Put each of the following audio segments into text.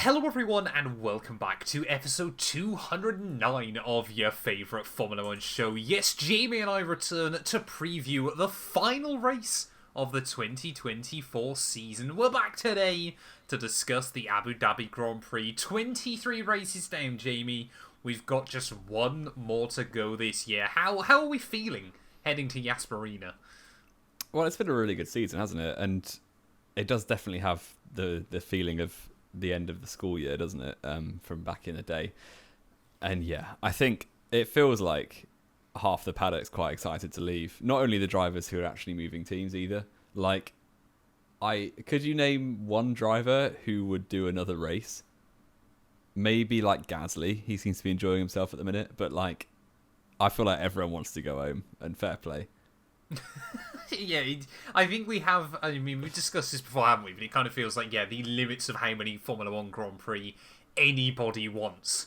Hello everyone and welcome back to episode 209 of your favourite Formula 1 show. Yes, Jamie and I return to preview the final race of the 2024 season. We're back today to discuss the Abu Dhabi Grand Prix. 23 races down, Jamie. We've got just one more to go this year. How are we feeling heading to Yas Marina? Well, it's been a really good season, hasn't it? And it does definitely have the feeling of the end of the school year, doesn't it? From back in the day. And yeah, I think it feels like half the paddock's quite excited to leave. Not only the drivers who are actually moving teams either. Like, could you name one driver who would do another race? Maybe like Gasly. He seems to be enjoying himself at the minute. But like, I feel like everyone wants to go home, and fair play. Yeah, I think we have. I mean, we've discussed this before, haven't we? But it kind of feels like, yeah, the limits of how many Formula 1 Grand Prix anybody wants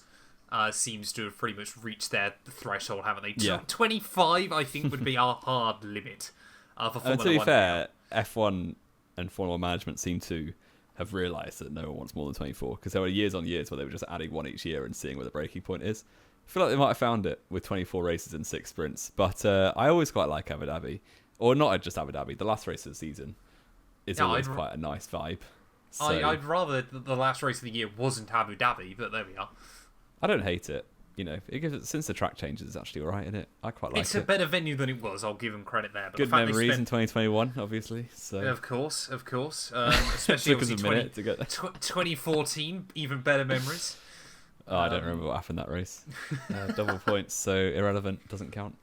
seems to have pretty much reached their threshold, haven't they? Yeah. 25, I think, would be our hard limit for Formula 1. To be fair, F1 and Formula 1 management seem to have realised that no one wants more than 24, because there were years on years where they were just adding one each year and seeing where the breaking point is. I feel like they might have found it with 24 races and 6 sprints, but I always quite like Abu Dhabi. Or not just Abu Dhabi, the last race of the season is always quite a nice vibe. So, I'd rather the last race of the year wasn't Abu Dhabi, but there we are. I don't hate it. You know, it gives it, since the track changes, it's actually alright, isn't it? I quite like it. It's a better venue than it was, I'll give them credit there. But Good the fact memories in 2021, obviously. So Of course. Especially took us a minute to get there. 2014, even better memories. Oh, I don't remember what happened that race. Double points, so irrelevant, doesn't count.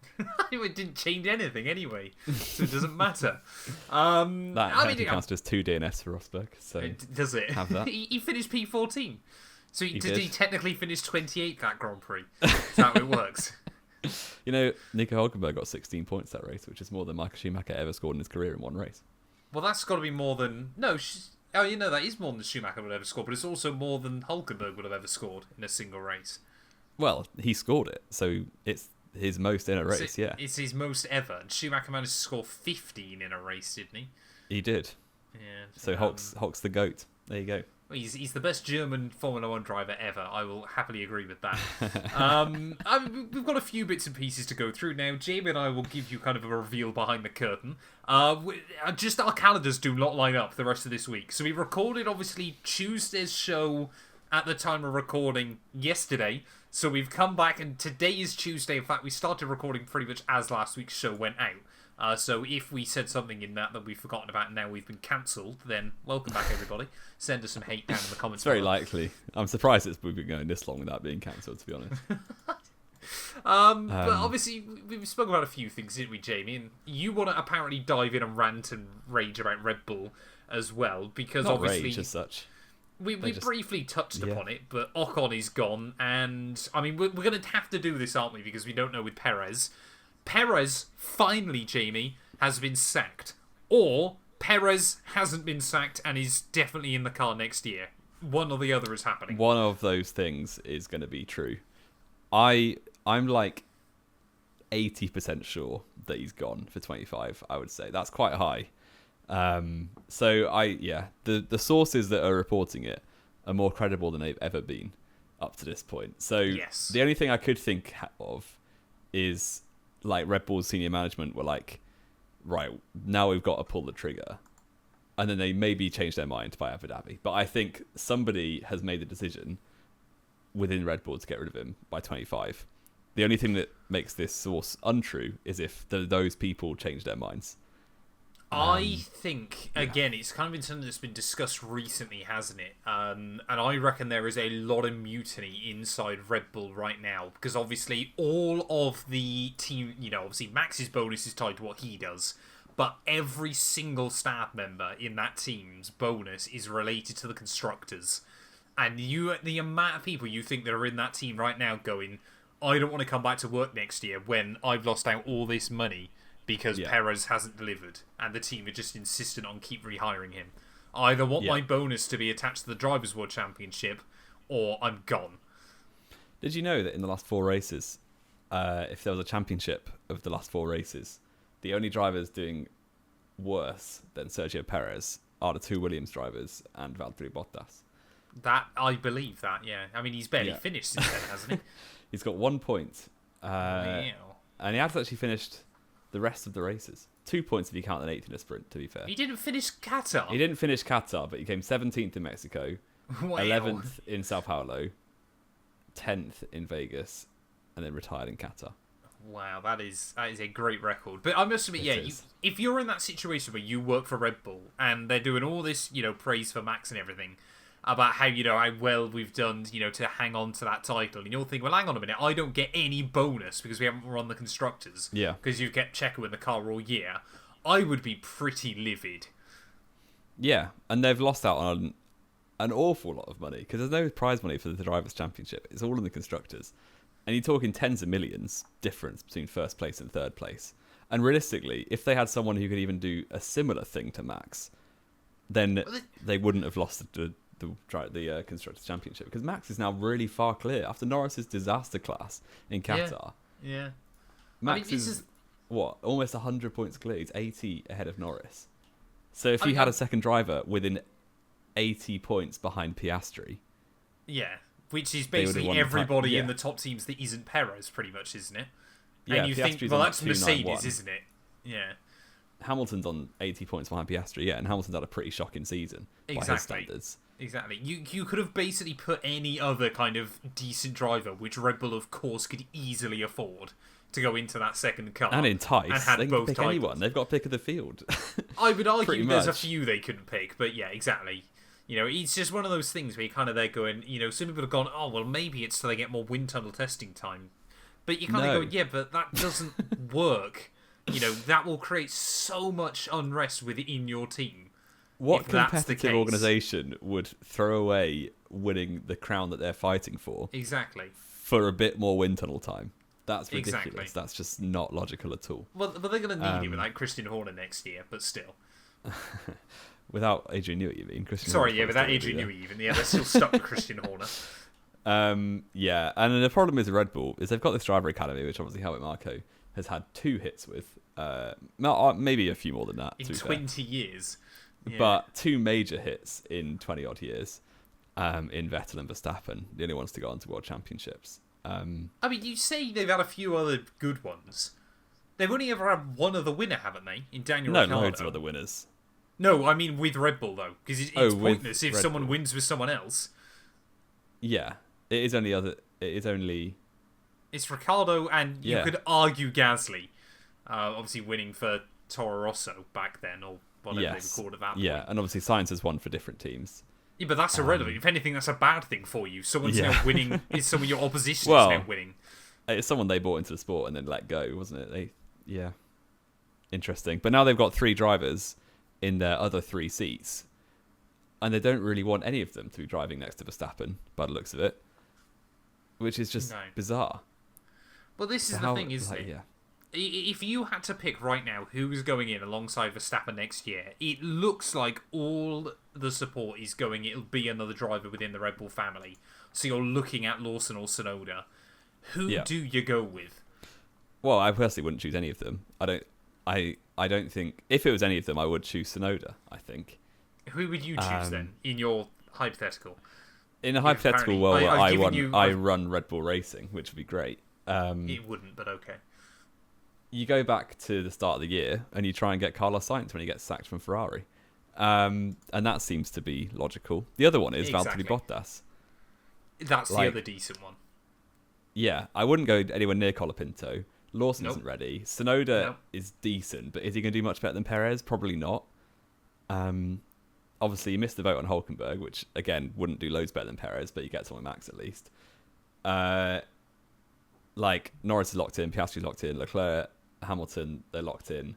It didn't change anything anyway, so it doesn't matter. That counts as 2 DNS for Rosberg. So does it? Have that. He finished P14. So did he technically finish 28th that Grand Prix? Is that how it works? You know, Nico Hülkenberg got 16 points that race, which is more than Michael Schumacher ever scored in his career in one race. Well, that's got to be more than... No, that is more than Schumacher would ever score, but it's also more than Hülkenberg would have ever scored in a single race. Well, he scored it, so it's his most in a race, yeah. It's his most ever. And Schumacher managed to score 15 in a race, didn't he? He did. Yeah. So Hulk's the GOAT. There you go. He's the best German Formula 1 driver ever. I will happily agree with that. We've got a few bits and pieces to go through now. Jamie and I will give you kind of a reveal behind the curtain. Just our calendars do not line up the rest of this week. So we recorded, obviously, Tuesday's show at the time of recording yesterday. So we've come back, and today is Tuesday. In fact, we started recording pretty much as last week's show went out. So if we said something in that we've forgotten about and now we've been cancelled, then welcome back, everybody. Send us some hate down in the comments. It's very likely. I'm surprised we've been going this long without being cancelled, to be honest. But obviously, we've spoken about a few things, didn't we, Jamie? And you want to apparently dive in and rant and rage about Red Bull as well, because Not obviously... rage as such. We briefly touched upon it, but Ocon is gone, and I mean, we're going to have to do this, aren't we? Because we don't know with Perez. Perez, finally, Jamie, has been sacked. Or Perez hasn't been sacked and is definitely in the car next year. One or the other is happening. One of those things is going to be true. I'm like 80% sure that he's gone for 25, I would say. That's quite high. The sources that are reporting it are more credible than they've ever been up to this point. So yes. The only thing I could think of is like Red Bull's senior management were like, right, now we've got to pull the trigger. And then they maybe change their mind by Abu Dhabi. But I think somebody has made the decision within Red Bull to get rid of him by 25. The only thing that makes this source untrue is if those people change their minds. I think, again, it's kind of been something that's been discussed recently, hasn't it? And I reckon there is a lot of mutiny inside Red Bull right now. Because obviously all of the team, obviously Max's bonus is tied to what he does. But every single staff member in that team's bonus is related to the constructors. And the amount of people you think that are in that team right now going, I don't want to come back to work next year when I've lost out all this money because Perez hasn't delivered and the team are just insistent on keep rehiring him. I either want my bonus to be attached to the Drivers' World Championship or I'm gone. Did you know that in the last 4 races, if there was a championship of the last 4 races, the only drivers doing worse than Sergio Perez are the 2 Williams drivers and Valtteri Bottas? That I believe that. Yeah, I mean he's barely Yeah. finished since then, hasn't he? He's got 1 point. Wow. And he has actually finished the rest of the races. 2 points if you count an 8th in a sprint, to be fair. He didn't finish Qatar. He didn't finish Qatar, but he came 17th in Mexico, Wow. 11th in Sao Paulo, 10th in Vegas, and then retired in Qatar. Wow, that is a great record. But I must admit, if you're in that situation where you work for Red Bull and they're doing all this, praise for Max and everything about how how well we've done, to hang on to that title, and you're thinking, well, hang on a minute, I don't get any bonus because we haven't run the constructors. Yeah. Because you've kept Checo in the car all year. I would be pretty livid. Yeah, and they've lost out on an awful lot of money because there's no prize money for the Drivers' Championship. It's all in the constructors. And you're talking tens of millions difference between first place and third place. And realistically, if they had someone who could even do a similar thing to Max, then they wouldn't have lost the Constructors' Championship. Because Max is now really far clear. After Norris's disaster class in Qatar, Yeah. Max is, almost 100 points clear. He's 80 ahead of Norris. So if you had a second driver within 80 points behind Piastri... Yeah. Which is basically everybody in the top teams that isn't Perez, pretty much, isn't it? Yeah, and you Piastri's think, well, on that's Mercedes, isn't it? Yeah. Hamilton's on 80 points behind Piastri, yeah, and Hamilton's had a pretty shocking season by his standards. Exactly. You could have basically put any other kind of decent driver, which Red Bull, of course, could easily afford to go into that second car. And entice. And had they both can pick titles. Anyone. They've got pick of the field. I would argue there's a much. few they couldn't pick, but yeah, exactly. It's just one of those things where you're kind of there going, some people have gone, oh, well, maybe it's so they get more wind tunnel testing time. But you kind of go, yeah, but that doesn't work. That will create so much unrest within your team. What competitive organisation would throw away winning the crown that they're fighting for? Exactly. For a bit more wind tunnel time? That's ridiculous. Exactly. That's just not logical at all. Well, they're going to need him without Christian Horner next year, but still. Without Adrian Newey, you mean? Without Adrian Newey even. Yeah, they're still stuck with Christian Horner. Yeah, and the problem with Red Bull is they've got this driver academy, which obviously Helmut Marko has had 2 hits with. Maybe a few more than that. In 20 years. Yeah. But 2 major hits in 20-odd years in Vettel and Verstappen, the only ones to go on to World Championships. I mean, you say they've had a few other good ones. They've only ever had one other winner, haven't they? In Daniel Ricciardo. No, loads of other winners. No, I mean with Red Bull, though. Because it's pointless if someone wins with someone else. Yeah. It is only... It's Ricciardo, and you could argue Gasly. Obviously winning for Toro Rosso back then, or whatever they were called at that point. Yeah, and obviously Sainz has won for different teams. Yeah, but that's irrelevant. If anything, that's a bad thing for you. Someone's now winning. Is someone your opposition is now winning. It's someone they bought into the sport and then let go, wasn't it? Interesting. But now they've got 3 drivers in their other 3 seats, and they don't really want any of them to be driving next to Verstappen, by the looks of it, which is just bizarre. Well, this is the thing, isn't it? Yeah. If you had to pick right now who's going in alongside Verstappen next year, it looks like all the support is going, it'll be another driver within the Red Bull family. So you're looking at Lawson or Tsunoda. Who do you go with? Well, I personally wouldn't choose any of them. I don't think... If it was any of them, I would choose Tsunoda, I think. Who would you choose then, in your hypothetical? In a hypothetical world where I run Red Bull Racing, which would be great. It wouldn't, but okay. You go back to the start of the year and you try and get Carlos Sainz when he gets sacked from Ferrari. And that seems to be logical. The other one is Valtteri Bottas. That's the other decent one. Yeah, I wouldn't go anywhere near Colapinto. Lawson isn't ready. Tsunoda is decent, but is he going to do much better than Perez? Probably not. Obviously, you missed the vote on Hulkenberg, which, again, wouldn't do loads better than Perez, but you get someone Max at least. Norris is locked in, Piastri's locked in, Leclerc, Hamilton, they're locked in.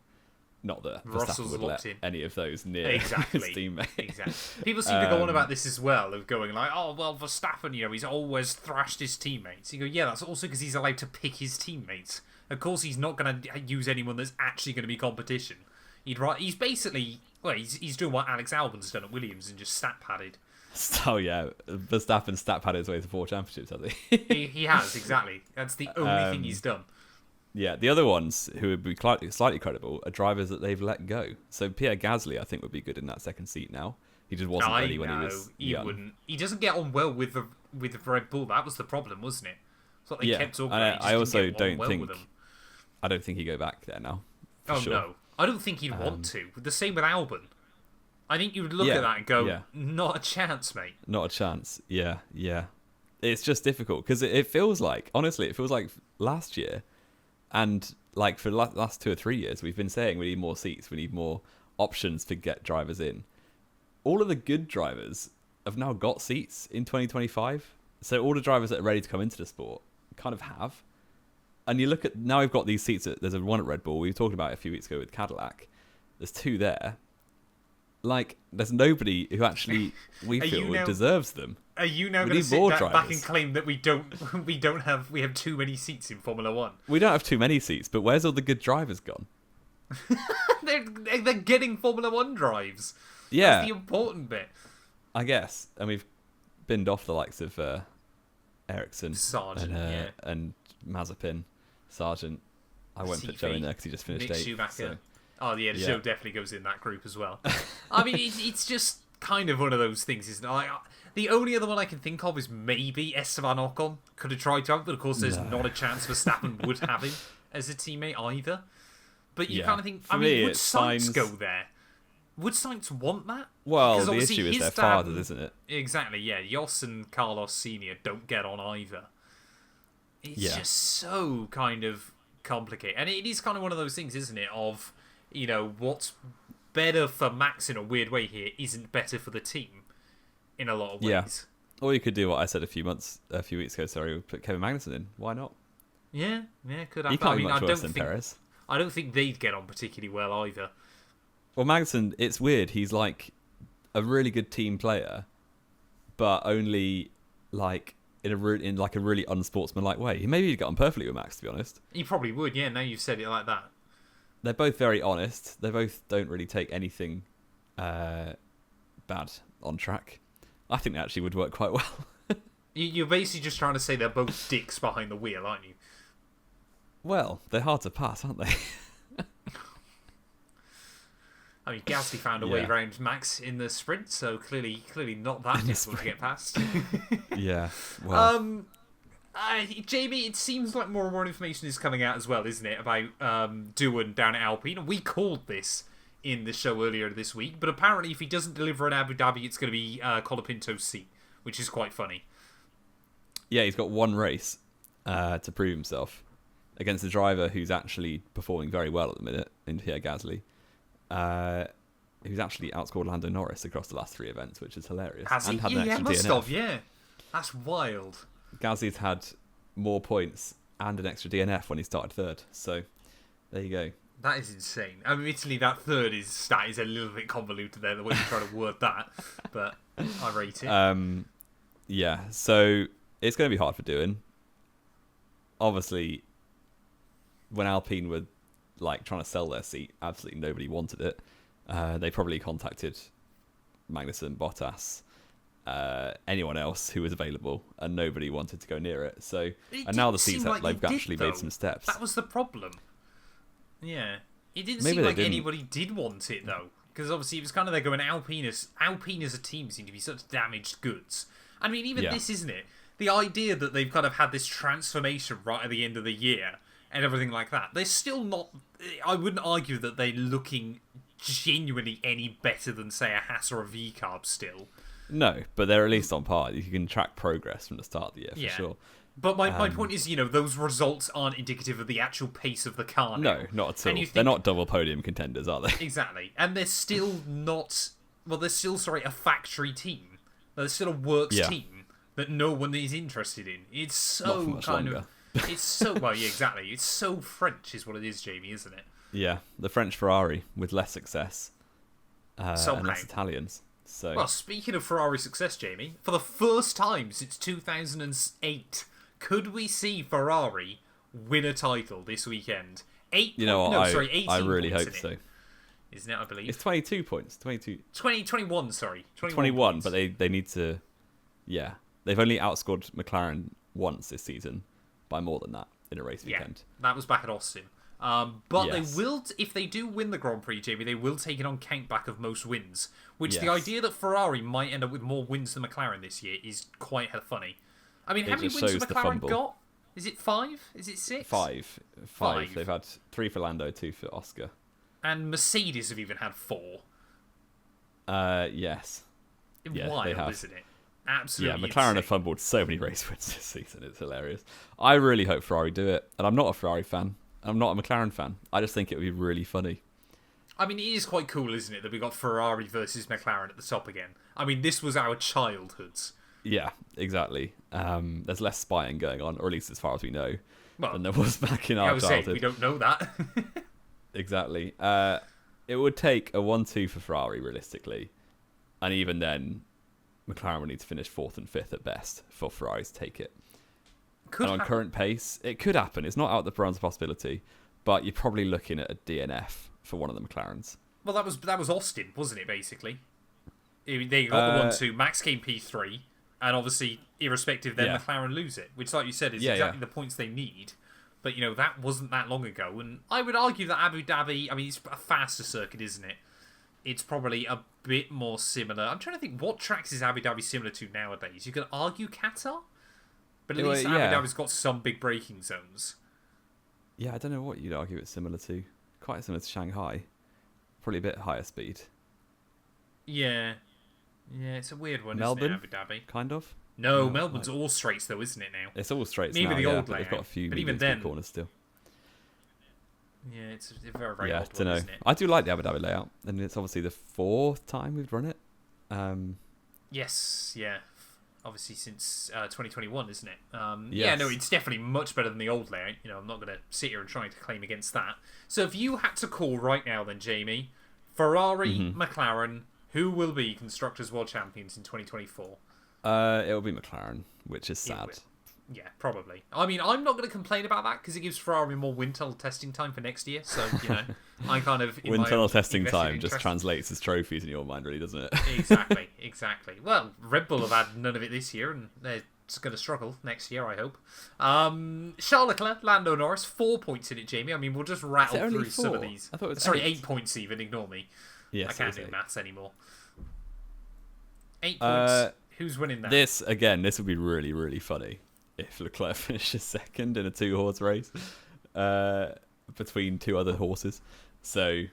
Not that Verstappen would let any of those near his teammate. Exactly. People seem to go on about this as well, of going like, oh, well, Verstappen, he's always thrashed his teammates. You go, yeah, that's also because he's allowed to pick his teammates. Of course, he's not going to use anyone that's actually going to be competition. He's basically, he's doing what Alex Albon's done at Williams and just stat padded. Oh, yeah. Verstappen stat padded his way to 4 championships, has he? He has, exactly. That's the only thing he's done. Yeah, the other ones who would be slightly credible are drivers that they've let go. So Pierre Gasly, I think, would be good in that second seat now. He just wasn't ready when he was he wouldn't. He doesn't get on well with the Red Bull. That was the problem, wasn't it? It's what they kept talking about. I also don't think. I don't think he'd go back there now. Sure. No, I don't think he'd want to. The same with Albon. I think you would look at that and go, not a chance, mate. Not a chance. Yeah. It's just difficult because it feels like, honestly, it feels like last year, and like for the last 2 or 3 years, we've been saying we need more seats, we need more options to get drivers in. All of the good drivers have now got seats in 2025. So all the drivers that are ready to come into the sport kind of have. And you look at, now we've got these seats. There's one at Red Bull. We talked about it a few weeks ago with Cadillac. There's 2 there. Like, there's nobody who actually, we feel, deserves them. Are you now going to sit back and claim that we have too many seats in Formula 1? We don't have too many seats, but where's all the good drivers gone? they're getting Formula 1 drives. Yeah. That's the important bit. I guess. And we've binned off the likes of Ericsson and Mazepin, Sargent. I won't put Joe in there because he just finished 8th. So. Oh, yeah, Joe definitely goes in that group as well. I mean, it's just kind of one of those things, isn't it? Like, the only other one I can think of is maybe Esteban Ocon could have tried to have, but of course there's not a chance Verstappen would have him as a teammate either. But you kind of think, would Sainz go there? Would Sainz want that? Well, the issue is their fathers, isn't it? Exactly, yeah. Jos and Carlos Sr. don't get on either. It's just so kind of complicated. And it is kind of one of those things, isn't it, of, what's better for Max in a weird way here isn't better for the team in a lot of ways. Yeah. Or you could do what I said a few weeks ago, put Kevin Magnussen in. Why not? Yeah, could happen. He can't be much worse than Perez. I don't think they'd get on particularly well either. Well, Magnussen, it's weird. He's like a really good team player, but only like in a really unsportsmanlike way. Maybe he'd get on perfectly with Max, to be honest. He probably would, yeah, now you've said it like that. They're both very honest. They both don't really take anything bad on track. I think they actually would work quite well. You're basically just trying to say they're both dicks behind the wheel, aren't you? Well, they're hard to pass, aren't they? I mean, Gasly found a way around Max in the sprint, so clearly not that difficult to get past. Yeah. Well. Jamie, it seems like more and more information is coming out as well, isn't it, about Doohan down at Alpine? And we called this in the show earlier this week, but apparently if he doesn't deliver in Abu Dhabi, it's going to be Colapinto's seat, which is quite funny. Yeah, he's got one race to prove himself against a driver who's actually performing very well at the minute in Pierre Gasly. Who's actually outscored Lando Norris across the last 3 events, which is hilarious. Has he? Yeah, must have, yeah. That's wild. Gasly's had more points and an extra DNF when he started 3rd. So, there you go. That is insane. I mean, admittedly, that 3rd stat is a little bit convoluted there, the way you're trying to word that. But I rate it. Yeah, so it's going to be hard for Doohan. Obviously, when Alpine were trying to sell their seat, absolutely nobody wanted it. They probably contacted Magnussen, Bottas, anyone else who was available, and nobody wanted to go near it. So, and now the seats they've actually made some steps. That was the problem. Yeah, it didn't seem like anybody did want it though, because obviously it was kind of they're going Alpine as a team seem to be such damaged goods. I mean, even this, isn't it? The idea that they've kind of had this transformation right at the end of the year and everything like that. They're still not. I wouldn't argue that they're looking genuinely any better than, say, a Haas or a V-Carb still. No, but they're at least on par. You can track progress from the start of the year, for sure. But my point is, those results aren't indicative of the actual pace of the car now. No, not at all. They're not double podium contenders, are they? Exactly. And they're still not... Well, they're still, a factory team. They're still a works team that no one is interested in. It's so kind of... It's so... Well, yeah, exactly. It's so French is what it is, Jamie, isn't it? Yeah, the French Ferrari with less success and less Italians. So. Well, speaking of Ferrari success, Jamie, for the first time since 2008, could we see Ferrari win a title this weekend? 18 I really hope so. Isn't it, I believe? It's 22 points. 21, sorry. 21, but they need to... Yeah. They've only outscored McLaren once this season by more than that in a race weekend. That was back at Austin. But Yes. they will, if they do win the Grand Prix, Jamie, they will take it on countback of most wins. Which the Yes. idea that Ferrari might end up with more wins than McLaren this year is quite funny. I mean, It how many just wins has shows the McLaren fumble. got? Is it 5? Is it 6? Five. Five. They've had 3 for Lando, 2 for Oscar. And Mercedes have even had 4. Yes. Yeah, Wild, they have. isn't it? Absolutely. Yeah, McLaren insane. have fumbled so many race wins this season. It's hilarious. I really hope Ferrari do it. And I'm not a Ferrari fan. I'm not a McLaren fan. I just think it would be really funny. I mean, it is quite cool, isn't it, that we got Ferrari versus McLaren at the top again. I mean, this was our childhoods. Yeah, exactly. There's less spying going on, or at least as far as we know, Well, than there was back in I our was saying, childhood. we don't know that. Exactly. It would take a 1-2 for Ferrari, realistically. And even then, McLaren would need to finish 4th and 5th at best for Ferrari to take it. Could And on happen. current pace, it could happen. It's not out the realms of possibility, but you're probably looking at a DNF for one of the McLarens. Well, that was Austin, wasn't it, basically? They got the 1-2, Max came P3, and obviously, irrespective, then Yeah. McLaren lose it, which, like you said, is Yeah, exactly yeah. the points they need. But, that wasn't that long ago, and I would argue that Abu Dhabi, I mean, it's a faster circuit, isn't it? It's probably a bit more similar. I'm trying to think, what tracks is Abu Dhabi similar to nowadays? You could argue Qatar? But at least yeah. Abu Dhabi's got some big braking zones. Yeah, I don't know what you'd argue it's similar to. Quite similar to Shanghai. Probably a bit higher speed. Yeah. Yeah, it's a weird one, Melbourne? isn't it, Abu Dhabi? Kind of. No, No, Melbourne's all straights, though, isn't it, now? It's all straights Maybe now, the yeah, old but they've got a layout. few But even medium speed then- corners still. Yeah, it's a very, very Yeah, odd don't one, know. isn't it? I do like the Abu Dhabi layout, and it's obviously the 4th time we've run it. Yes, yeah. Obviously since 2021, isn't it? Yeah, Yes. no, it's definitely much better than the old layout. I'm not going to sit here and try to claim against that. So if you had to call right now then, Jamie, Ferrari, McLaren, who will be Constructors World Champions in 2024? It'll be McLaren, which is It sad. will. Yeah, probably. I mean, I'm not going to complain about that because it gives Ferrari more wind tunnel testing time for next year. So, I kind of... in Wind my tunnel own testing invested time just interest- translates as trophies in your mind, really, doesn't it? Exactly. Well, Red Bull have had none of it this year, and they're going to struggle next year, I hope. Charles Leclerc, Lando Norris, 4 points in it, Jamie. I mean, we'll just rattle only through some of 4? these. I thought it was Sorry, 8. 8 points even. Ignore me. Yes, I it can't was do 8. maths anymore. 8 points. Who's winning that? This would be really, really funny if Leclerc finishes second in a 2-horse race between 2 other horses. So,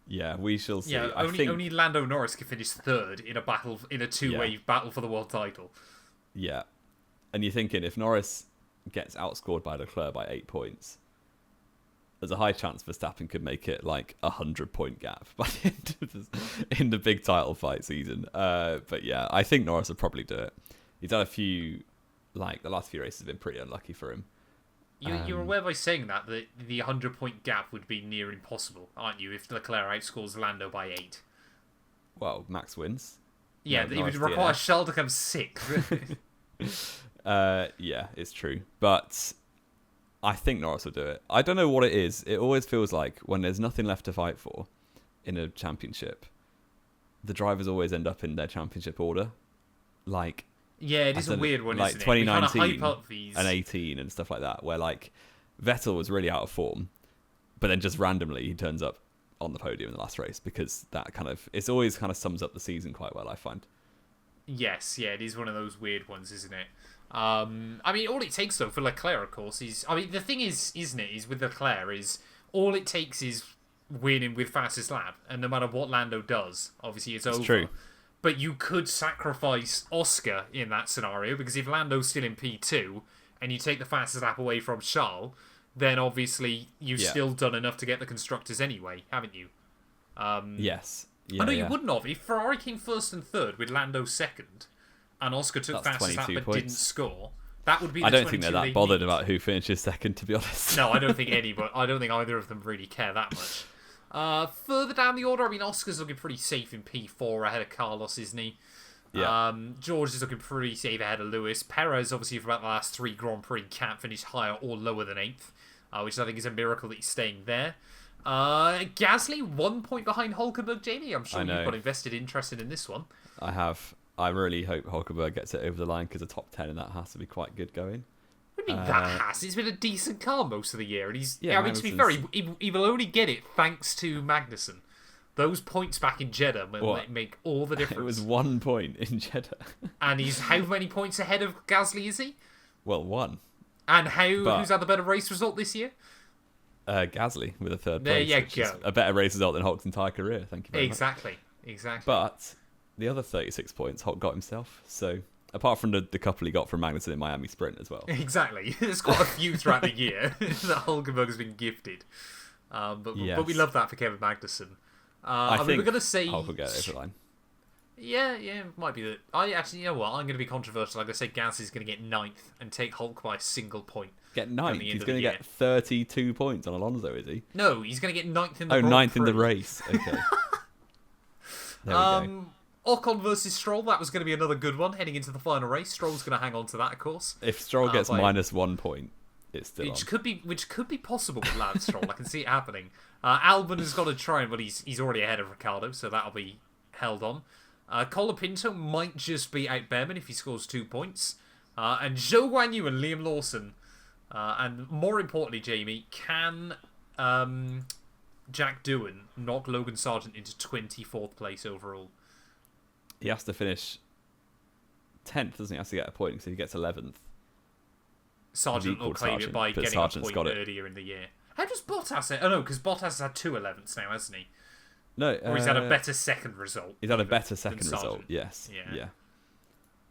yeah, we shall see. Yeah, I think, only Lando Norris can finish third in a two-way battle for the world title. Yeah. And you're thinking, if Norris gets outscored by Leclerc by 8 points, there's a high chance Verstappen could make it like a 100-point gap by the end of in the big title fight season. But yeah, I think Norris would probably do it. He's had a few, the last few races have been pretty unlucky for him. You're aware by saying that the 100-point gap would be near impossible, aren't you, if Leclerc outscores Lando by 8? Well, Max wins. Yeah, No, it would Norris require DNF. Charles to come 6th. Yeah, it's true. But I think Norris will do it. I don't know what it is. It always feels like when there's nothing left to fight for in a championship, the drivers always end up in their championship order. Yeah, it is a weird one, like isn't it? We kinda 2019 hype up these. and 18 and stuff like that, where Vettel was really out of form, but then just randomly he turns up on the podium in the last race because it always kind of sums up the season quite well, I find. Yes, yeah, it is one of those weird ones, isn't it? I mean, all it takes, though, for Leclerc, of course, is... I mean, the thing is, isn't it, is with Leclerc, is all it takes is winning with fastest lap, and no matter what Lando does, obviously it's over. True. But you could sacrifice Oscar in that scenario, because if Lando's still in P2, and you take the fastest lap away from Charles, then obviously you've still done enough to get the constructors anyway, haven't you? Yes. Yeah, I know you wouldn't have. If Ferrari came first and third with Lando second, and Oscar took That's fastest lap 22 but didn't points. score, that would be the I don't think they're 22 that bothered need. about who finishes second, to be honest. No, I don't think either of them really care that much. Further down the order, I mean, Oscar's looking pretty safe in P4 ahead of Carlos, isn't he? Yeah. George is looking pretty safe ahead of Lewis. Perez, obviously, for about the last 3 Grand Prix, can't finish higher or lower than 8th, which I think is a miracle that he's staying there. Gasly, 1 point behind Hulkenberg. Jamie, I'm sure you've got invested interest in this one. I have. I really hope Hulkenberg gets it over the line because a top 10 in that has to be quite good going. What What do you mean that has? It's been a decent car most of the year, and he's. Yeah, I mean, to be fair, he will only get it thanks to Magnussen. Those points back in Jeddah will make all the difference. It was 1 point in Jeddah. And he's how many points ahead of Gasly is he? Well, 1. And who's had the better race result this year? Gasly with a third there place. There you go. go. A better race result than Hulk's entire career. Thank you very much. Exactly. But the other 36 points Hulk got himself. So apart from the couple he got from Magnussen in Miami Sprint as well. Exactly. There's quite a few throughout the year that Hulkenberg has been gifted. But we love that for Kevin Magnussen. I think we're going to say Hulk will get it over the line. Yeah, it might be that. You know what? I'm going to be controversial. I'm going to say Gasly's is going to get 9th and take Hulk by a single point. Get 9th? He's going to get 32 points on Alonso, is he? No, he's going to get 9th in the Grand 9th Prix. in the race. Okay. There we go. Ocon versus Stroll, that was going to be another good one heading into the final race. Stroll's going to hang on to that, of course. If Stroll gets minus 1 point, it's still which could be possible with Lance Stroll. I can see it happening. Albon has got to try, but he's already ahead of Ricciardo, so that'll be held on. Colapinto might just be out Behrman if he scores 2 points. And Zhou Guanyu and Liam Lawson. And more importantly, Jamie, can Jack Doohan knock Logan Sargent into 24th place overall? He has to finish 10th, doesn't he? He has to get a point, so he gets 11th. Sargent will claim it by getting Sargent's a point earlier in the year. How does Bottas it? Oh no, because Bottas has had 2 11ths now, hasn't he? No. Or he's had a better second result. He's had a better second result, yes. Yeah.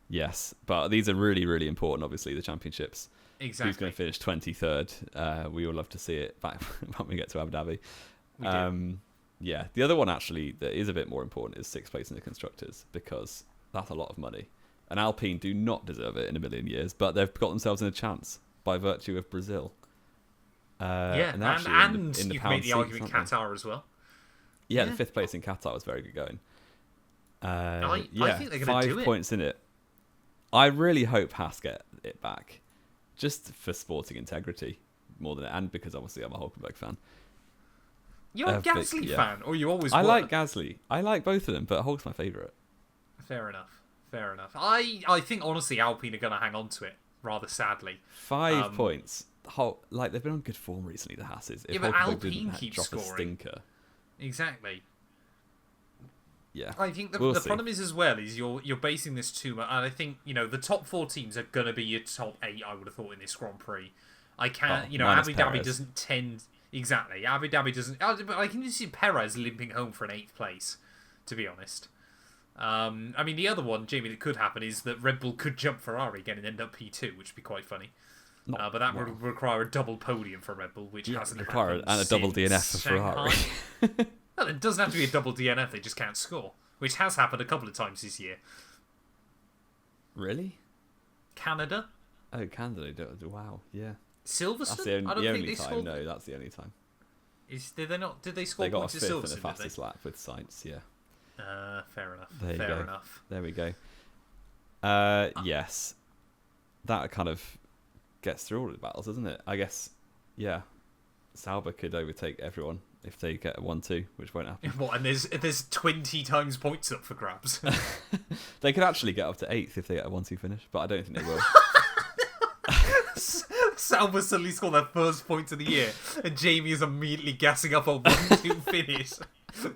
Yes, but these are really, really important, obviously, the championships. Exactly. Who's going to finish 23rd? We all love to see it back when we get to Abu Dhabi. We do. Yeah, the other one actually that is a bit more important is 6th place in the constructors, because that's a lot of money. And Alpine do not deserve it in a million years, but they've got themselves in a chance by virtue of Brazil. And you can make the argument Qatar as well. Yeah, the 5th place in Qatar was very good going. I think they're going to do it. 5 points in it. I really hope Haas get it back, just for sporting integrity more than it, and because obviously I'm a Hulkenberg fan. You're a Gasly fan, or you always were? I like Gasly. I like both of them, but Hulk's my favourite. Fair enough. I think honestly Alpine are going to hang on to it rather sadly. 5 points. They've been on good form recently, the Hasses. If but Alpine keeps scoring. A stinker. Exactly. Yeah. I think the problem is as well is you're basing this too much, and I think the top 4 teams are going to be your top 8. I would have thought in this Grand Prix. I can't. Abu Dhabi doesn't tend exactly. Abu Dhabi doesn't. But I can just see Perez limping home for an 8th place. To be honest. I mean, the other one, Jamie, that could happen is that Red Bull could jump Ferrari again and end up P2, which would be quite funny. But that would require a double podium for Red Bull, which hasn't happened and a double DNF for Ferrari. Well, it doesn't have to be a double DNF, they just can't score, which has happened a couple of times this year. Really? Canada? Oh, Canada. Wow, yeah. Silverstone? That's the only time. No, that's the only time. Did they not? Did they score points at Silverstone? They got a 5th in the fastest lap with Sainz, yeah. Fair enough. Fair enough. There we go. Yes. That kind of gets through all the battles, doesn't it? I guess, yeah. Sauber could overtake everyone if they get a 1-2, which won't happen. What? And there's 20 times points up for grabs. They could actually get up to 8th if they get a 1-2 finish, but I don't think they will. Sauber suddenly score their first points of the year, and Jamie is immediately gassing up a 1-2 finish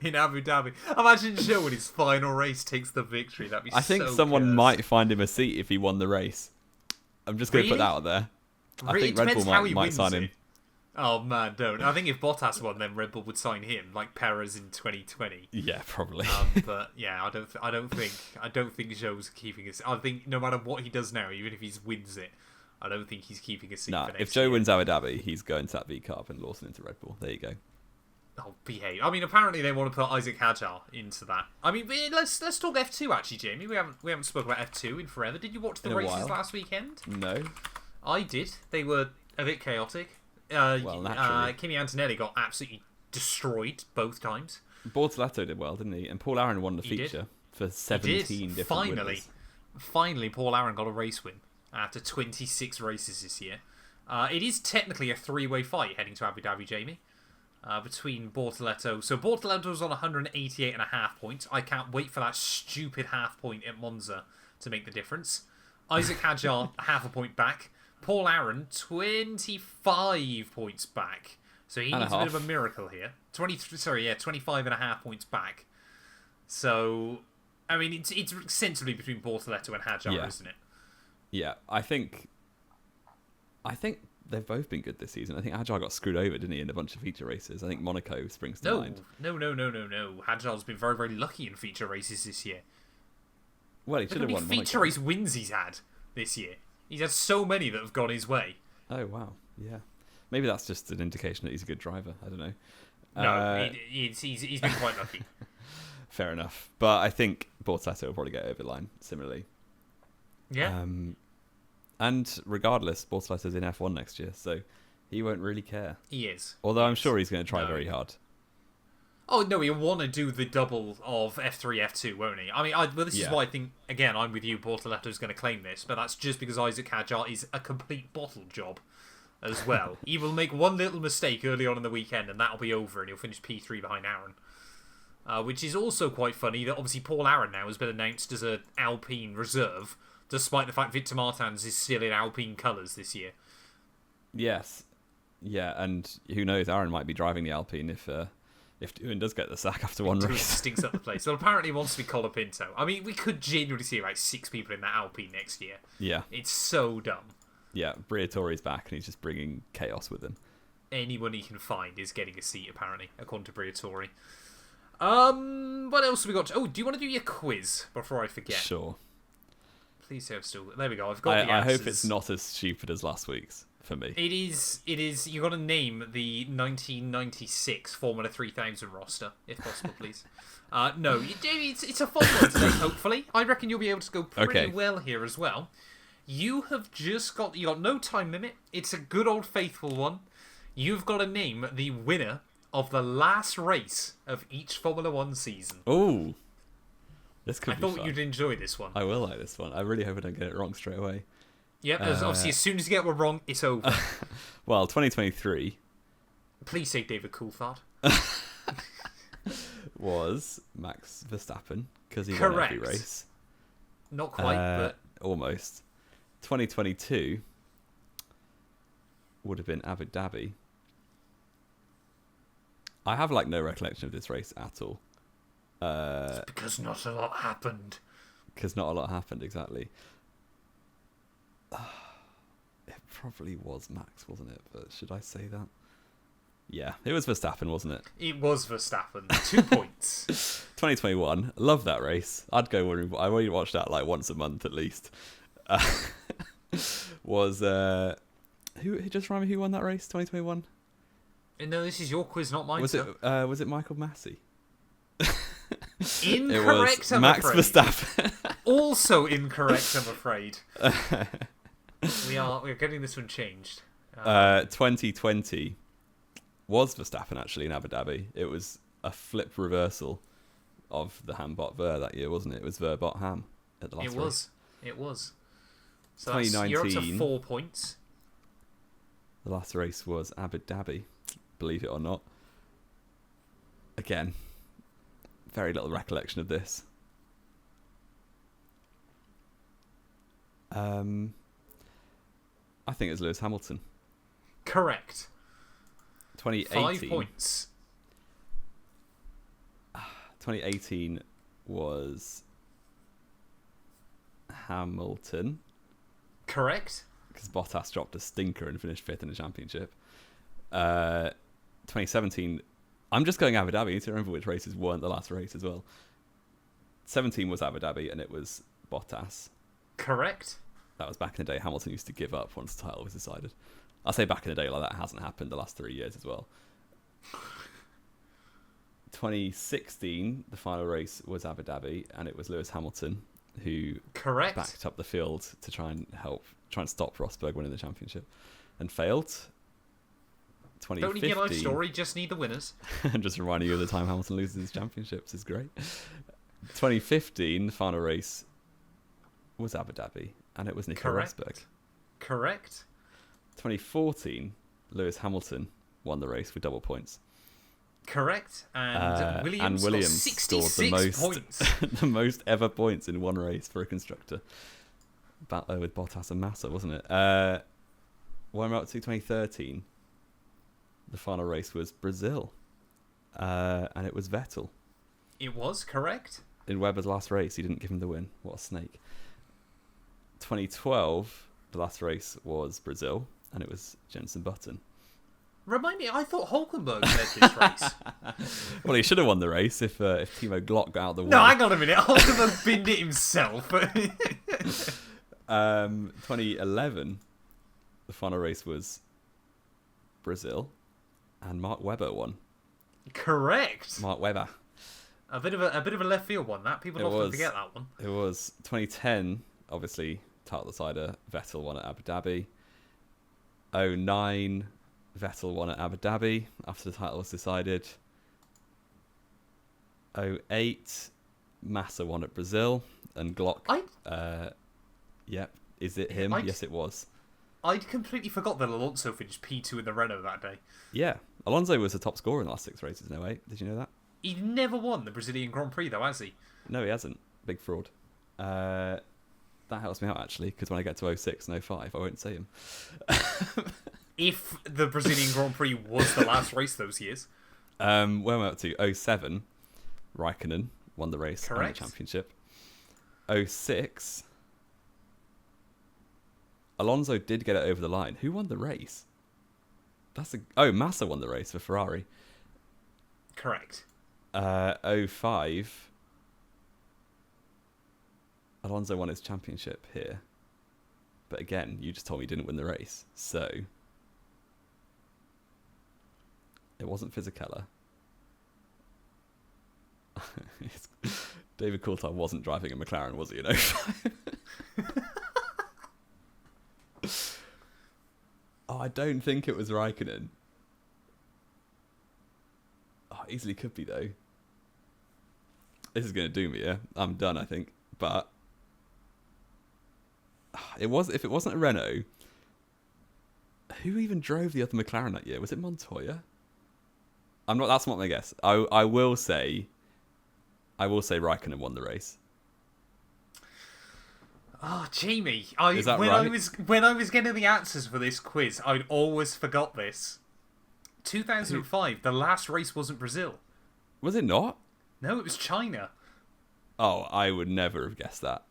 in Abu Dhabi. Imagine Joe in his final race takes the victory. That'd be I think someone might find him a seat if he won the race. I'm just going to put that out there. I think Red Bull might sign him. Oh man, don't. I think if Bottas won, then Red Bull would sign him, like Perez in 2020. Yeah, probably. But yeah, I don't think Joe's keeping us. I think no matter what he does now, even if he wins it, I don't think he's keeping a seat. Nah, for next if Joe year. wins Abu Dhabi, he's going to that V Carb and Lawson into Red Bull. There you go. Oh, behave. I mean, apparently they want to put Isaac Hadjar into that. I mean, let's talk F2 actually, Jamie. We haven't spoken about F2 in forever. Did you watch the races last weekend? No. I did. They were a bit chaotic. Naturally. Kimi Antonelli got absolutely destroyed both times. Bortoletto did well, didn't he? And Paul Aaron won the feature for 17 different winners. Finally, Paul Aaron got a race win after 26 races this year. It is technically a 3-way fight heading to Abu Dhabi, Jamie, between Bortoletto. So Bortoletto's on 188.5 points. I can't wait for that stupid half point at Monza to make the difference. Isaac Hadjar, half a point back. Paul Aaron, 25 points back. So he needs a bit of a miracle here. 25 and a half points back. So, I mean, it's sensibly between Bortoleto and Hadjar, isn't it? Yeah, I think they've both been good this season. I think Hadjar got screwed over, didn't he, in a bunch of feature races? I think Monaco springs to mind. No. Hadjar's been very, very lucky in feature races this year. Well, he should have won Monaco. Feature race wins he's had this year. He's had so many that have gone his way. Oh, wow. Yeah. Maybe that's just an indication that he's a good driver. I don't know. No, he's been quite lucky. Fair enough. But I think Bortoleto will probably get over the line similarly. Yeah. And regardless, Bortoleto's in F1 next year, so he won't really care. He is. Although I'm sure he's going to try very hard. Oh, no, he'll want to do the double of F3, F2, won't he? I mean, this is why I think, again, I'm with you, Bortoleto's going to claim this, but that's just because Isaac Hadjar is a complete bottle job as well. He will make one little mistake early on in the weekend, and that'll be over, and he'll finish P3 behind Aaron. Which is also quite funny that obviously Paul Aaron now has been announced as an Alpine reserve, despite the fact Victor Martins is still in Alpine colours this year. Yes. Yeah, and who knows, Aaron might be driving the Alpine if Doohan does get the sack after one race. Stinks up the place. Well, apparently he wants to be Colapinto. I mean, we could genuinely see about 6 people in that Alpine next year. Yeah. It's so dumb. Yeah, Briatore's back and he's just bringing chaos with him. Anyone he can find is getting a seat, apparently, according to Briatore. What else have we got? Oh, do you want to do your quiz before I forget? Sure. Please say I've still... There we go. I've got the I answers. hope it's not as stupid as last week's for me. It is. You've got to name the 1996 Formula 3000 roster, if possible, please. No, it's a fun one today, hopefully. I reckon you'll be able to go pretty well here as well. You got no time limit. It's a good old faithful one. You've got to name the winner of the last race of each Formula 1 season. Oh, this could be fun. I thought you'd enjoy this one. I will like this one. I really hope I don't get it wrong straight away. Yep, obviously as soon as you get one wrong, it's over. Well, 2023... Please say David Coulthard. was Max Verstappen, because he won every race. Not quite, but... Almost. 2022 would have been Abu Dhabi. I have no recollection of this race at all. It's because not a lot happened. Because not a lot happened, exactly. It probably was Max, wasn't it? But should I say that? Yeah, it was Verstappen, wasn't it? It was Verstappen. 2 points. 2021. Love that race. I'd go. I only watched that once a month at least. Was who just remind me who won that race? 2021. No, this is your quiz, not mine. Was it Michael Massey? Incorrect. It was Max Verstappen. Also incorrect, I'm afraid. We're getting this one changed. 2020 was Verstappen actually in Abu Dhabi. It was a flip reversal of the Ham-Bot Ver that year, wasn't it? It was Ver-Bot Ham at the last race. It was. So 2019. You're up to 4 points. The last race was Abu Dhabi, believe it or not. Again, very little recollection of this. I think it was Lewis Hamilton. Correct. 2018. 5 points. 2018 was Hamilton. Correct. Because Bottas dropped a stinker and finished 5th in the championship. 2017, I'm just going Abu Dhabi. You need to remember which races weren't the last race as well. 17 was Abu Dhabi and it was Bottas. Correct. That was back in the day. Hamilton used to give up once the title was decided. I'll say back in the day, that hasn't happened the last 3 years as well. 2016, the final race was Abu Dhabi, and it was Lewis Hamilton who backed up the field to try and stop Rosberg winning the championship, and failed. 2015. Don't need your life story, just need the winners. I'm just reminding you of the time Hamilton loses his championships is great. 2015, the final race was Abu Dhabi, and it was Nico Rosberg. Correct. 2014, Lewis Hamilton won the race with double points. Correct. And Williams got 66 scored points. the most ever points in one race for a constructor. With Bottas and Massa, wasn't it? When we're up to 2013, the final race was Brazil. And it was Vettel. It was, correct. In Webber's last race, he didn't give him the win. What a snake. 2012, the last race was Brazil, and it was Jenson Button. Remind me, I thought Hulkenberg led this race. Well, he should have won the race if Timo Glock got out the way. No, hang on a minute. Hulkenberg binned it himself. 2011, the final race was Brazil, and Mark Webber won. Correct. Mark Webber. A bit of a left field one. That people often forget that one. It was 2010. Obviously, title decider. Vettel won at Abu Dhabi. 2009, Vettel won at Abu Dhabi after the title was decided. 2008, Massa won at Brazil, and Glock. Yep, is it him? Yes, it was. I'd completely forgot that Alonso finished P2 in the Renault that day. Yeah, Alonso was the top scorer in the last 6 races in 2008. Did you know that? He never won the Brazilian Grand Prix, though, has he? No, he hasn't. Big fraud. That helps me out, actually, because when I get to 06 and 05, I won't say him. If the Brazilian Grand Prix was the last race those years. Where am I up to? 07, Raikkonen won the race. Correct. And the championship. 06, Alonso did get it over the line. Who won the race? Massa won the race for Ferrari. Correct. 05, Alonso won his championship here. But again, you just told me he didn't win the race. So, it wasn't Fisichella. David Coulthard wasn't driving a McLaren, was he, in 05? Oh, I don't think it was Raikkonen. Oh, easily could be, though. This is going to do me, yeah? I'm done, I think. But if it wasn't a Renault, who even drove the other McLaren that year? Was it Montoya? That's not my guess. I will say Raikkonen won the race. Oh, Jamie, Is that right? when I was getting the answers for this quiz, I'd always forgot this. 2005, the last race wasn't Brazil. Was it not? No, it was China. Oh, I would never have guessed that.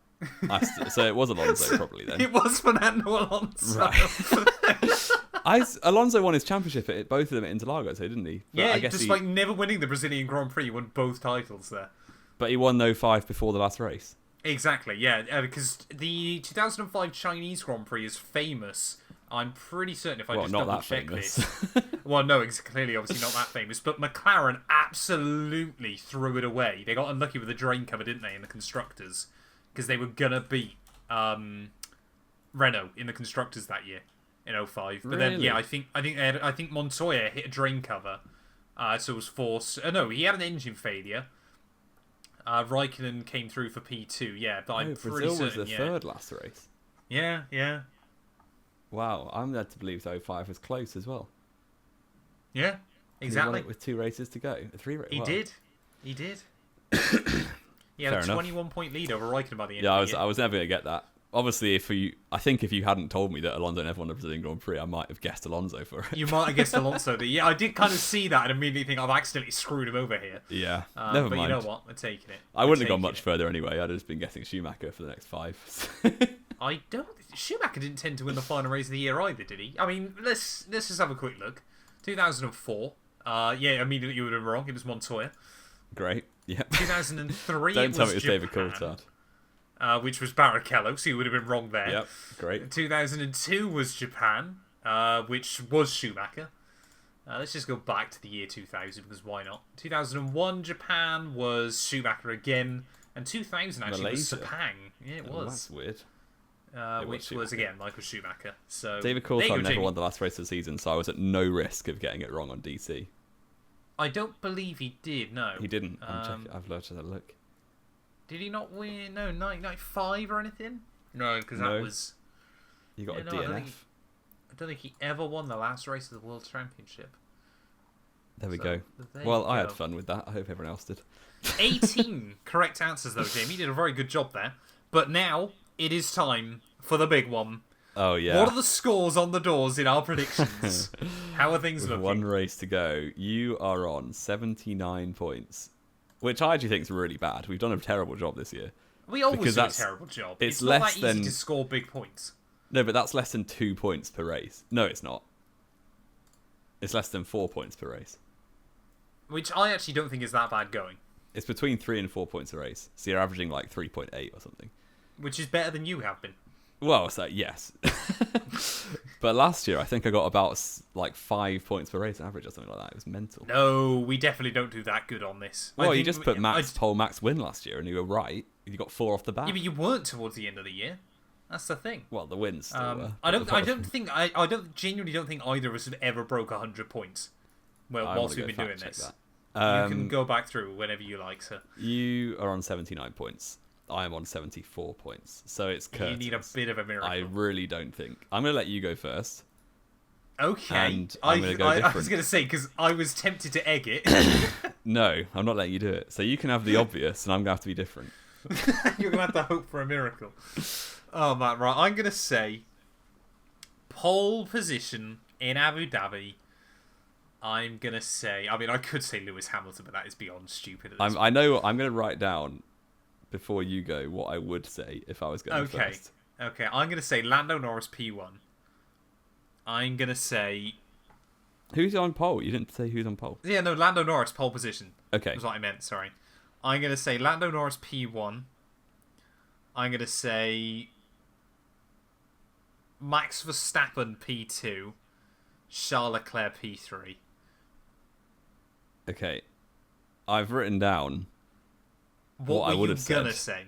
So it was Alonso, probably, then. It was Fernando Alonso. Right. Alonso won his championship at both of them at Interlagos, so didn't he? But Yeah, I guess despite never winning the Brazilian Grand Prix, he won both titles there. But he won 05 before the last race. Exactly, yeah, because the 2005 Chinese Grand Prix is famous. I'm pretty certain if I just double check this. Well, no, it's clearly obviously not that famous, but McLaren absolutely threw it away. They got unlucky with the drain cover, didn't they, in the constructors, because they were gonna beat Renault in the constructors that year in 05. But then, yeah, I think Montoya hit a drain cover, so it was forced. No, he had an engine failure. Raikkonen came through for P2, yeah, but I'm pretty Brazil certain, was the third last race. Yeah, yeah. Wow, I'm led to believe 05 was close as well. Yeah, exactly. He won it with 2 races to go. 3 races. He did. He had a 21-point lead over Raikkonen by the end of the year. I was never going to get that. Obviously, if you hadn't told me that Alonso never won the Brazilian Grand Prix, I might have guessed Alonso for it. You might have guessed Alonso. Yeah, I did kind of see that and immediately think I've accidentally screwed him over here. Yeah, never mind. But you know what? We're taking it. I wouldn't have gone much further anyway. I'd have just been guessing Schumacher for the next 5. Schumacher didn't tend to win the final race of the year either, did he? I mean, let's just have a quick look. 2004. Yeah, immediately you would have been wrong. It was Montoya. Great. Yeah. 2003. Don't tell me it was Japan, David Coulthard. Which was Barrichello, so you would have been wrong there. Yep. Great. 2002 was Japan, which was Schumacher. Let's just go back to the year 2000 because why not? 2001 Japan was Schumacher again, and 2000 actually Malaysia. was Sepang. Yeah, it was. That's weird. Which was again Michael Schumacher. So David Coulthard never won the last race of the season, so I was at no risk of getting it wrong on DC. I don't believe he did. No, he didn't. I've learned to look. Did he not win? No, 1995 or anything. No, because that was. You got a DNF. I don't think he ever won the last race of the World Championship. There we go. Well, I had fun with that. I hope everyone else did. 18 correct answers though, Jamie. You did a very good job there. But now it is time for the big one. Oh, yeah. What are the scores on the doors in our predictions? How are things With looking? one race to go, you are on 79 points, which I actually think is really bad. We've done a terrible job this year. We always Because do a that's- terrible job. it's It's not less that easy than- to score big points. No, but that's less than 2 points per race. No, it's not. It's less than 4 points per race. Which I actually don't think is that bad going. It's between 3 and 4 points a race. So you're averaging like 3.8 or something. Which is better than you have been. Well, so yes. But last year, I think I got about like 5 points per race on average or something like that. It was mental. No, we definitely don't do that good on this. Well, I you think just put max win last year, and you were right. You got 4 off the bat. Yeah, but you weren't towards the end of the year. That's the thing. Well, the wins still were. I genuinely don't think either of us have ever broke 100 points. Well, whilst we've been doing this. You can go back through whenever you like, sir. You are on 79 points. I am on 74 points. So it's curtains. You need a bit of a miracle. I really don't think. I'm going to let you go first. Okay. And I'm going to go different. I was going to say, because I was tempted to egg it. No, I'm not letting you do it. So you can have the obvious, and I'm going to have to be different. You're going to have to hope for a miracle. Oh, man, right. I'm going to say pole position in Abu Dhabi. I'm going to say... I mean, I could say Lewis Hamilton, but that is beyond stupid at this point. I know I'm going to write down, before you go, what I would say if I was going first. Okay, I'm going to say Lando Norris P1. I'm going to say... Who's on pole? You didn't say who's on pole. Yeah, no, Lando Norris pole position. Okay. That's what I meant, sorry. I'm going to say Lando Norris P1. I'm going to say Max Verstappen P2. Charles Leclerc P3. Okay. I've written down what I would have said. What were you going to say?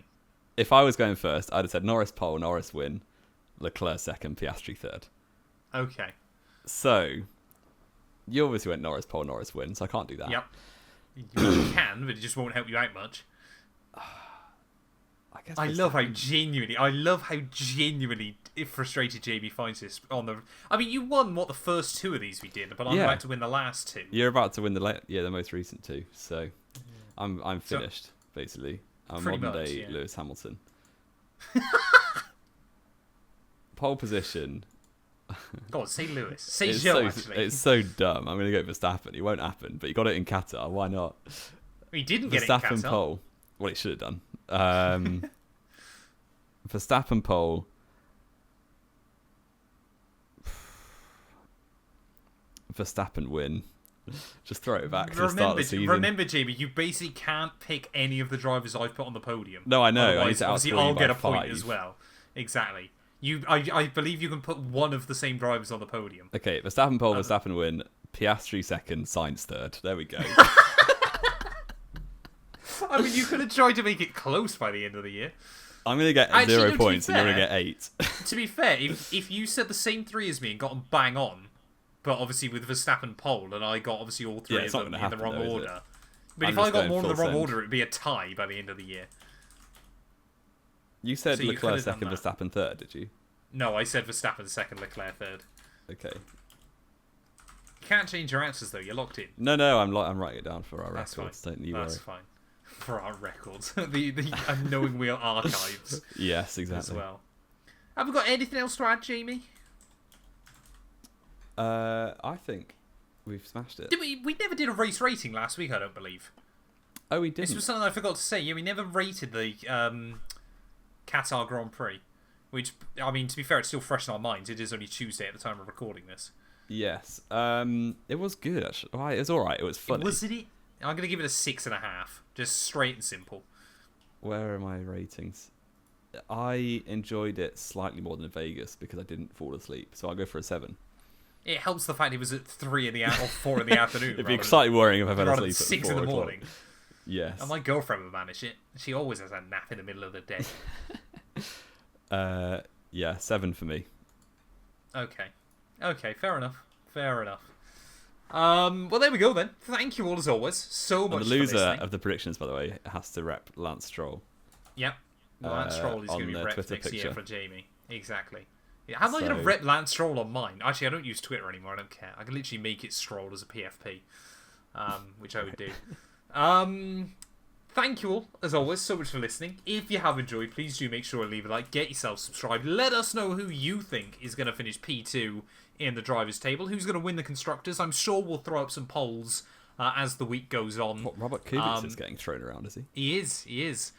If I was going first, I'd have said Norris pole, Norris win, Leclerc second, Piastri third. Okay. So, you obviously went Norris pole, Norris win, so I can't do that. Yep. You can, but it just won't help you out much. I love how genuinely frustrated Jamie finds this on the... I mean, you won, the first 2 of these we did, but I'm about to win the last 2. You're about to win the most recent 2, so I'm finished, basically. I'm modern day Lewis Hamilton. Pole position. Go on, say Lewis. Say Joe, actually. It's so dumb. I'm going to go Verstappen. It won't happen, but he got it in Qatar. Why not? He didn't get it in Qatar. Verstappen pole. Well, he should have done. Verstappen pole. Verstappen win. Just throw it back to the start of the season. Remember, Jamie, you basically can't pick any of the drivers I've put on the podium. No, I know. Otherwise, obviously, I'll get a point 5. as well. Exactly. I believe you can put one of the same drivers on the podium. Okay, Verstappen pole, Verstappen win. Piastri second, Sainz third. There we go. I mean, you could have tried to make it close by the end of the year. I'm going to get 0 points and you're going to get 8. To be fair, if you said the same 3 as me and got them bang on, but obviously with Verstappen pole, and I got obviously all 3 of them in the wrong order. But if I got more in the wrong order, it'd be a tie by the end of the year. You said Leclerc second, Verstappen third, did you? No, I said Verstappen second, Leclerc third. Okay. You can't change your answers though. You're locked in. No, I'm writing it down for our records. Don't you worry. That's fine. For our records, the Unknowing Wheel archives. Yes, exactly. As well. Have we got anything else to add, Jamie? I think we've smashed it. We never did a race rating last week, I don't believe. Oh, we didn't. This was something I forgot to say. Yeah, we never rated the Qatar Grand Prix. Which, I mean, to be fair, it's still fresh in our minds. It is only Tuesday at the time of recording this. Yes. It was good, actually. It was alright. It was funny. Was it? I'm going to give it a 6.5. Just straight and simple. Where are my ratings? I enjoyed it slightly more than Vegas because I didn't fall asleep. So I'll go for a 7. It helps the fact it was at 3 in the or 4 in the afternoon. It'd be slightly worrying if I fell asleep at 6 in the morning. Yes. And my girlfriend would manage it. She always has a nap in the middle of the day. Yeah, 7 for me. Okay, fair enough. Well, there we go then. Thank you all as always so much. And the loser of the predictions, by the way, has to rep Lance Stroll. Yep. Lance Stroll is going to be repped Twitter next year picture. for Jamie. Exactly. Yeah, how am I going to rep Lance Stroll on mine? Actually, I don't use Twitter anymore. I don't care. I can literally make it Stroll as a PFP, which I would do. thank you all, as always, so much for listening. If you have enjoyed, please do make sure to leave a like, get yourself subscribed. Let us know who you think is going to finish P2 in the drivers' table. Who's going to win the constructors? I'm sure we'll throw up some polls as the week goes on. What, Robert Kubica is getting thrown around, is he? He is.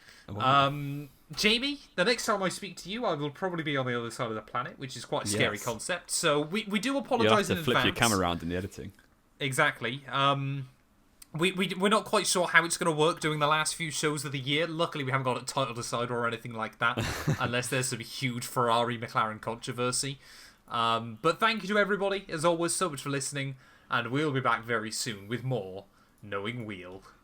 Jamie, the next time I speak to you, I will probably be on the other side of the planet, which is quite a scary concept. So we do apologise in advance. You'll have to flip your camera around in the editing. Exactly. We're not quite sure how it's going to work doing the last few shows of the year. Luckily, we haven't got a title decider or anything like that, unless there's some huge Ferrari-McLaren controversy. But thank you to everybody, as always, so much for listening, and we'll be back very soon with more Knowing Wheel.